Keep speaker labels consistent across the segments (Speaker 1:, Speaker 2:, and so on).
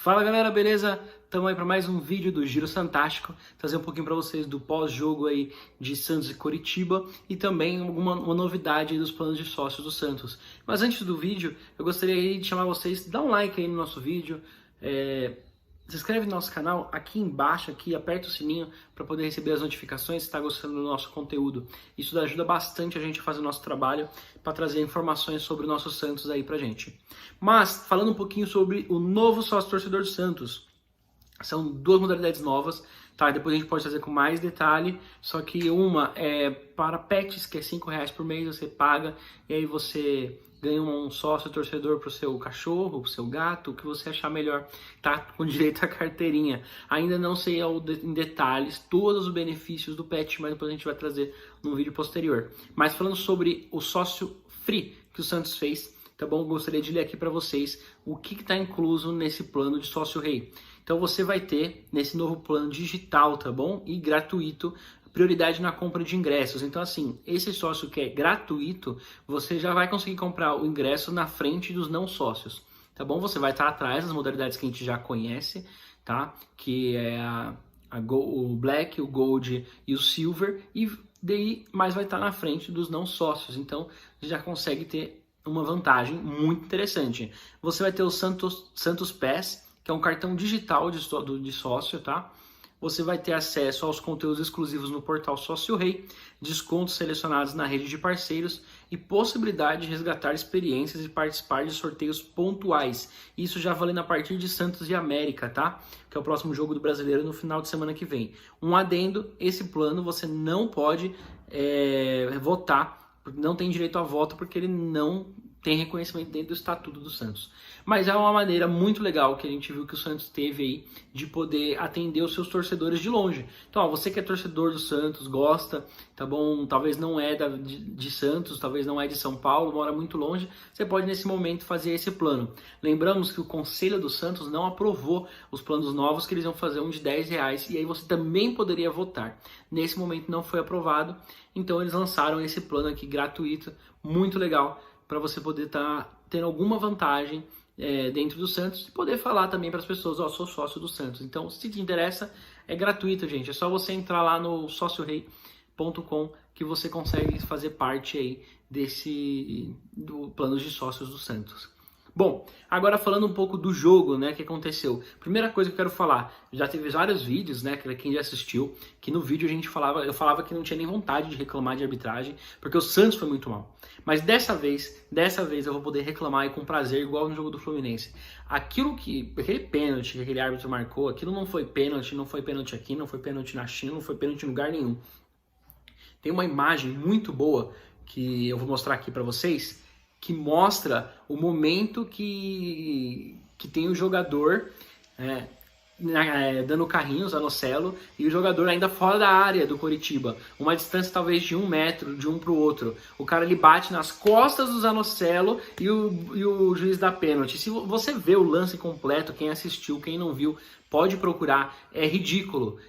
Speaker 1: Fala galera, beleza? Estamos aí para mais um vídeo do Giro Santástico, trazer um pouquinho para vocês do pós-jogo aí de Santos e Coritiba e também uma novidade aí dos planos de sócios do Santos. Mas antes do vídeo, eu gostaria aí de chamar vocês, dá um like aí no nosso vídeo, se inscreve no nosso canal, aqui embaixo, aperta o sininho para poder receber as notificações se está gostando do nosso conteúdo. Isso ajuda bastante a gente a fazer o nosso trabalho para trazer informações sobre o nosso Santos aí pra gente. Mas, falando um pouquinho sobre o novo sócio torcedor do Santos, são duas modalidades novas, tá? Depois a gente pode trazer com mais detalhe, só que uma é para pets, que é R$5 por mês, você paga, e aí você ganha um sócio torcedor para o seu cachorro, para o seu gato, o que você achar melhor, tá? Com direito à carteirinha. Ainda não sei em detalhes todos os benefícios do pet, mas depois a gente vai trazer num vídeo posterior. Mas falando sobre o sócio free que o Santos fez, tá bom? Gostaria de ler aqui para vocês o que está incluso nesse plano de sócio rei. Então você vai ter nesse novo plano digital, tá bom? E gratuito, prioridade na compra de ingressos. Então assim, esse sócio que é gratuito, você já vai conseguir comprar o ingresso na frente dos não sócios, tá bom? Você vai estar atrás das modalidades que a gente já conhece, tá? Que é o Black, o Gold e o Silver, e daí mais vai estar na frente dos não sócios. Então já consegue ter uma vantagem muito interessante. Você vai ter o Santos Pass, que é um cartão digital de sócio, tá? Você vai ter acesso aos conteúdos exclusivos no portal Sócio Rei, descontos selecionados na rede de parceiros e possibilidade de resgatar experiências e participar de sorteios pontuais. Isso já valendo a partir de Santos e América, tá? Que é o próximo jogo do Brasileiro no final de semana que vem. Um adendo, esse plano você não pode votar, não tem direito a voto porque ele não tem reconhecimento dentro do Estatuto do Santos. Mas é uma maneira muito legal que a gente viu que o Santos teve aí de poder atender os seus torcedores de longe. Então, ó, você que é torcedor do Santos, gosta, tá bom? Talvez não é de Santos, talvez não é de São Paulo, mora muito longe, você pode nesse momento fazer esse plano. Lembramos que o Conselho do Santos não aprovou os planos novos, que eles iam fazer um de R$10, e aí você também poderia votar. Nesse momento não foi aprovado, então eles lançaram esse plano aqui gratuito, muito legal, para você poder estar tendo alguma vantagem dentro do Santos e poder falar também para as pessoas, ó, sou sócio do Santos. Então, se te interessa, é gratuito, gente. É só você entrar lá no sociorei.com que você consegue fazer parte aí do plano de sócios do Santos. Bom, agora falando um pouco do jogo, né, que aconteceu. Primeira coisa que eu quero falar, já teve vários vídeos, né, quem já assistiu, que no vídeo eu falava que não tinha nem vontade de reclamar de arbitragem, porque o Santos foi muito mal. Mas dessa vez eu vou poder reclamar e com prazer, igual no jogo do Fluminense. Aquele pênalti que aquele árbitro marcou, aquilo não foi pênalti aqui, não foi pênalti na China, não foi pênalti em lugar nenhum. Tem uma imagem muito boa que eu vou mostrar aqui pra vocês, que mostra o momento que tem o jogador dando carrinho, o Zanocelo, e o jogador ainda fora da área do Coritiba, uma distância talvez de 1 metro de um para o outro. O cara ele bate nas costas do Zanocelo e o juiz dá pênalti. Se você vê o lance completo, quem assistiu, quem não viu, pode procurar. É ridículo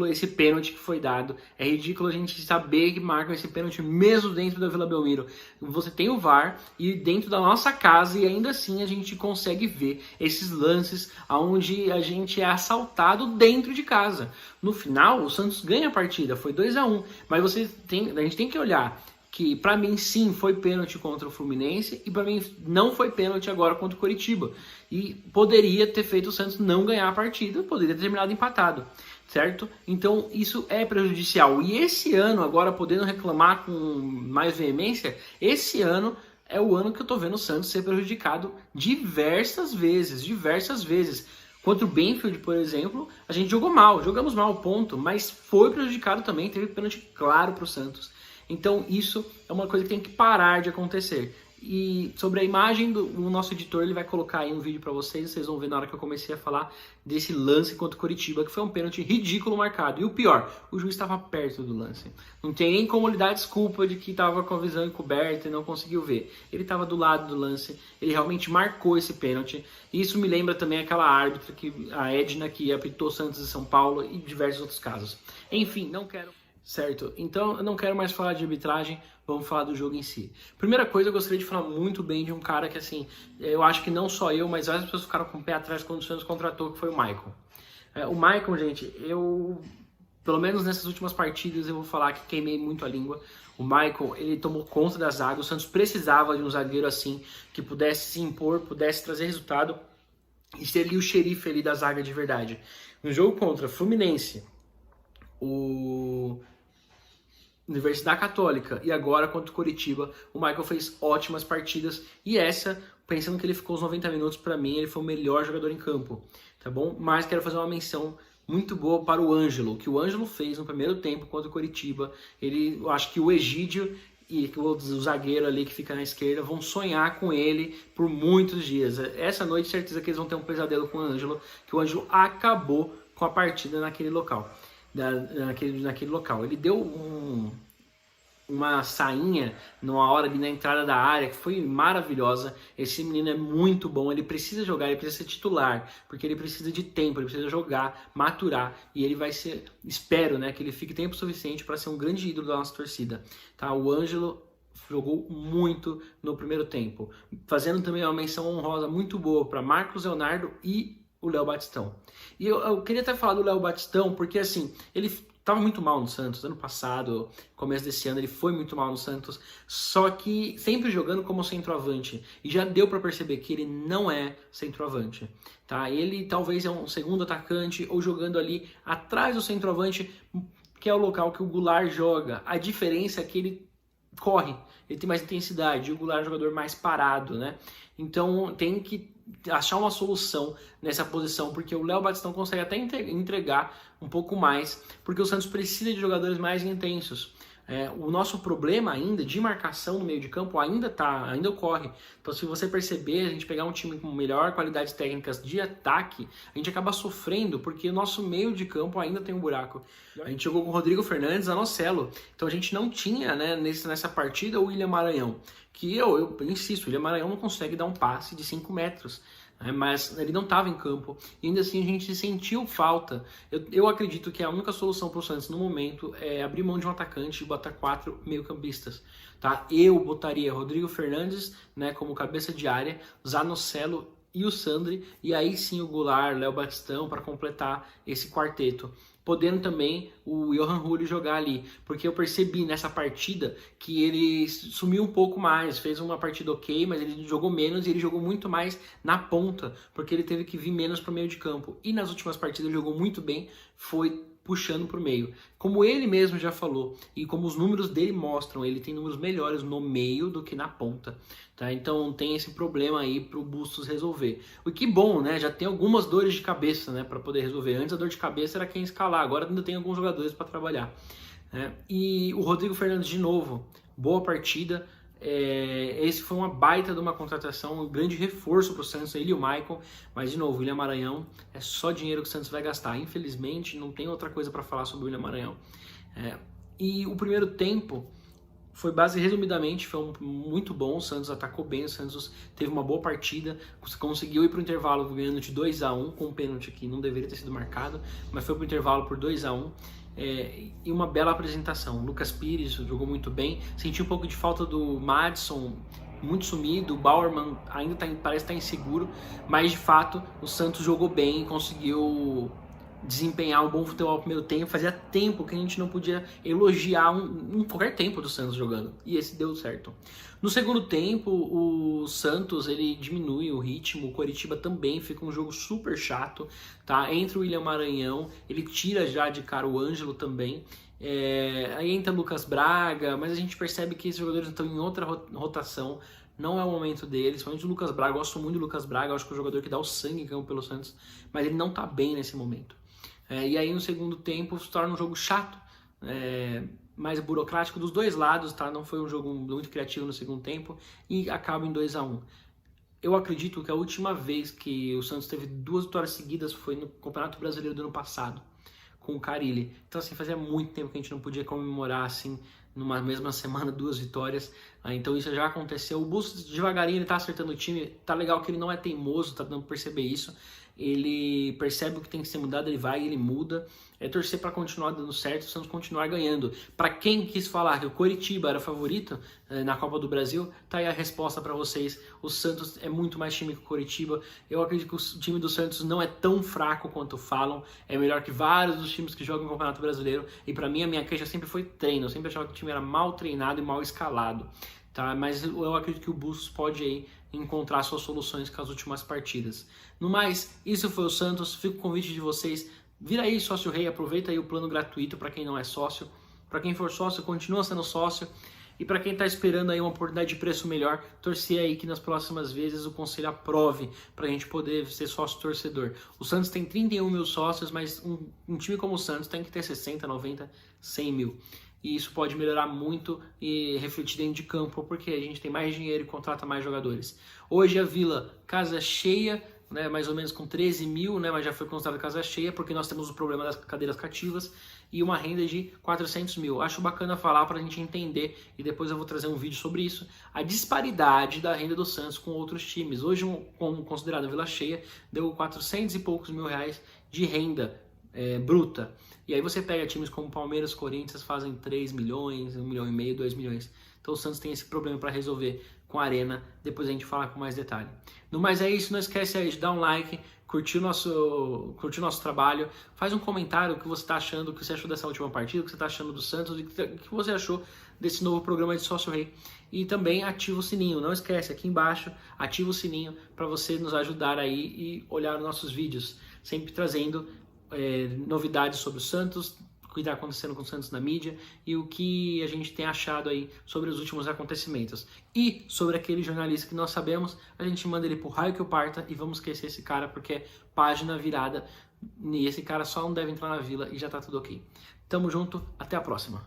Speaker 1: esse pênalti que foi dado. É ridículo a gente saber que marcam esse pênalti mesmo dentro da Vila Belmiro. Você tem o VAR e dentro da nossa casa, e ainda assim a gente consegue ver esses lances onde a gente é assaltado dentro de casa. No final, o Santos ganha a partida, foi 2-1, mas a gente tem que olhar que pra mim sim foi pênalti contra o Fluminense e pra mim não foi pênalti agora contra o Coritiba. E poderia ter feito o Santos não ganhar a partida, poderia ter terminado empatado, certo? Então isso é prejudicial. E esse ano, agora podendo reclamar com mais veemência, esse ano é o ano que eu tô vendo o Santos ser prejudicado diversas vezes. Contra o Benfield, por exemplo, a gente jogamos mal, ponto, mas foi prejudicado também, teve pênalti claro pro Santos. Então isso é uma coisa que tem que parar de acontecer. E sobre a imagem, o nosso editor ele vai colocar aí um vídeo para vocês vão ver na hora que eu comecei a falar desse lance contra o Coritiba, que foi um pênalti ridículo marcado. E o pior, o juiz estava perto do lance. Não tem nem como ele dar desculpa de que estava com a visão encoberta e não conseguiu ver. Ele estava do lado do lance, ele realmente marcou esse pênalti. E isso me lembra também aquela árbitra, a Edna, que apitou Santos e São Paulo e diversos outros casos. Enfim, não quero... Certo, então eu não quero mais falar de arbitragem, vamos falar do jogo em si. Primeira coisa, eu gostaria de falar muito bem de um cara que, assim, eu acho que não só eu, mas várias pessoas ficaram com o pé atrás quando o Santos contratou, que foi o Maicon. O Maicon, gente, pelo menos nessas últimas partidas, eu vou falar que queimei muito a língua. O Maicon, ele tomou conta da zaga, o Santos precisava de um zagueiro assim, que pudesse se impor, pudesse trazer resultado e ser ali o xerife ali da zaga de verdade. No jogo contra Fluminense, o Universidade Católica e agora contra o Coritiba, o Michael fez ótimas partidas e essa, pensando que ele ficou os 90 minutos, para mim ele foi o melhor jogador em campo, tá bom? Mas quero fazer uma menção muito boa para o Ângelo, que o Ângelo fez no primeiro tempo contra o Coritiba. Eu acho que o Egídio e o zagueiro ali que fica na esquerda vão sonhar com ele por muitos dias. Essa noite, certeza que eles vão ter um pesadelo com o Ângelo, que o Ângelo acabou com a partida naquele local. Naquele local. Ele deu uma sainha numa hora ali na entrada da área que foi maravilhosa. Esse menino é muito bom, ele precisa jogar, ele precisa ser titular, porque ele precisa de tempo, ele precisa jogar, maturar, e ele vai ser, espero, né, que ele fique tempo suficiente para ser um grande ídolo da nossa torcida, tá? O Ângelo jogou muito no primeiro tempo, fazendo também uma menção honrosa muito boa para Marcos Leonardo e o Léo Batistão. E eu queria até falar do Léo Batistão, porque assim, ele estava muito mal no Santos, ano passado, começo desse ano, ele foi muito mal no Santos, só que sempre jogando como centroavante, e já deu para perceber que ele não é centroavante, tá? Ele talvez é um segundo atacante, ou jogando ali atrás do centroavante, que é o local que o Goulart joga. A diferença é que ele corre, ele tem mais intensidade, e o Goulart é um jogador mais parado, né? Então tem que achar uma solução nessa posição, porque o Léo Batistão consegue até entregar um pouco mais, porque o Santos precisa de jogadores mais intensos. O nosso problema ainda de marcação no meio de campo ainda ocorre. Então, se você perceber, a gente pegar um time com melhor qualidade técnicas de ataque, a gente acaba sofrendo, porque o nosso meio de campo ainda tem um buraco. A gente jogou com o Rodrigo Fernandes, Zanocelo, então a gente não tinha, né, nessa partida o William Maranhão, que eu insisto, o William Maranhão não consegue dar um passe de 5 metros. Mas ele não estava em campo, e ainda assim a gente sentiu falta. Eu acredito que a única solução para o Santos no momento é abrir mão de um atacante e botar 4 meio-campistas. Tá? Eu botaria Rodrigo Fernandes, né, como cabeça de área, Zanocelo e o Sandri, e aí sim o Goulart, Léo Batistão para completar esse quarteto. Podendo também o Johan Julio jogar ali, porque eu percebi nessa partida que ele sumiu um pouco mais, fez uma partida ok, mas ele jogou menos e ele jogou muito mais na ponta, porque ele teve que vir menos para o meio de campo. E nas últimas partidas ele jogou muito bem, foi puxando para o meio. Como ele mesmo já falou, e como os números dele mostram, ele tem números melhores no meio do que na ponta. Tá? Então tem esse problema aí para o Bustos resolver. O que bom, né? Já tem algumas dores de cabeça, né, para poder resolver. Antes a dor de cabeça era quem escalar, agora ainda tem alguns jogadores para trabalhar. Né? E o Rodrigo Fernandes de novo, boa partida. Esse foi uma baita de uma contratação, um grande reforço para o Santos, ele e o Maicon, mas de novo, o William Maranhão é só dinheiro que o Santos vai gastar, infelizmente não tem outra coisa para falar sobre o William Maranhão. E o primeiro tempo foi resumidamente, foi muito bom, o Santos atacou bem, o Santos teve uma boa partida, conseguiu ir para o intervalo ganhando de 2-1, com um pênalti que não deveria ter sido marcado, mas foi para o intervalo por 2-1. E uma bela apresentação. Lucas Pires jogou muito bem. Senti um pouco de falta do Madison, muito sumido. O Bauerman ainda parece estar inseguro, mas de fato o Santos jogou bem, conseguiu desempenhar um bom futebol no primeiro tempo. Fazia tempo que a gente não podia elogiar qualquer tempo do Santos jogando, e esse deu certo. No segundo tempo, o Santos ele diminui o ritmo, o Coritiba também fica um jogo super chato, tá? Entra o William Maranhão, ele tira já de cara o Ângelo também, aí entra o Lucas Braga, mas a gente percebe que esses jogadores estão em outra rotação, não é o momento deles, principalmente o Lucas Braga. Eu gosto muito do Lucas Braga, eu acho que é um jogador que dá o sangue em campo pelo Santos, mas ele não tá bem nesse momento. E aí no segundo tempo se torna um jogo chato, mais burocrático dos dois lados, tá? Não foi um jogo muito criativo no segundo tempo e acaba em 2-1. Eu acredito que a última vez que o Santos teve 2 vitórias seguidas foi no Campeonato Brasileiro do ano passado, com o Carille. Então assim, fazia muito tempo que a gente não podia comemorar assim, numa mesma semana, 2 vitórias. Então isso já aconteceu. O Bustos devagarinho ele tá acertando o time, tá legal que ele não é teimoso, tá dando pra perceber isso. ele percebe o que tem que ser mudado, ele vai e ele muda. É torcer para continuar dando certo, o Santos continuar ganhando. Para quem quis falar que o Coritiba era favorito na Copa do Brasil, tá aí a resposta para vocês. O Santos é muito mais time que o Coritiba. Eu acredito que o time do Santos não é tão fraco quanto falam. É melhor que vários dos times que jogam no Campeonato Brasileiro. E para mim, a minha queixa sempre foi treino. Eu sempre achava que o time era mal treinado e mal escalado. Tá? Mas eu acredito que o Bustos pode aí encontrar suas soluções com as últimas partidas. No mais, isso foi o Santos. Fica o convite de vocês. Vira aí sócio rei, aproveita aí o plano gratuito para quem não é sócio. Para quem for sócio, continua sendo sócio. E para quem está esperando aí uma oportunidade de preço melhor, torcer aí que nas próximas vezes o conselho aprove para a gente poder ser sócio torcedor. O Santos tem 31 mil sócios, mas um time como o Santos tem que ter 60, 90, 100 mil. E isso pode melhorar muito e refletir dentro de campo, porque a gente tem mais dinheiro e contrata mais jogadores. Hoje a Vila, casa cheia, né, mais ou menos com 13 mil, né, mas já foi considerada casa cheia, porque nós temos o problema das cadeiras cativas e uma renda de 400 mil. Acho bacana falar para a gente entender, e depois eu vou trazer um vídeo sobre isso, a disparidade da renda do Santos com outros times. Hoje, como considerado Vila cheia, deu 400 e poucos mil reais de renda bruta. E aí você pega times como Palmeiras, Corinthians, fazem 3 milhões, 1,5 milhão, 2 milhões. Então o Santos tem esse problema para resolver com a Arena, depois a gente fala com mais detalhe. No mais é isso, não esquece aí de dar um like, curtir o nosso trabalho, faz um comentário o que você está achando, o que você achou dessa última partida, o que você está achando do Santos e o que você achou desse novo programa de Sócio Rei. E também ativa o sininho, não esquece, aqui embaixo, ativa o sininho para você nos ajudar aí e olhar os nossos vídeos, sempre trazendo novidades sobre o Santos, o que está acontecendo com o Santos na mídia e o que a gente tem achado aí sobre os últimos acontecimentos. E sobre aquele jornalista que nós sabemos, a gente manda ele pro raio que o parta e vamos esquecer esse cara porque é página virada e esse cara só não deve entrar na Vila e já tá tudo ok. Tamo junto, até a próxima.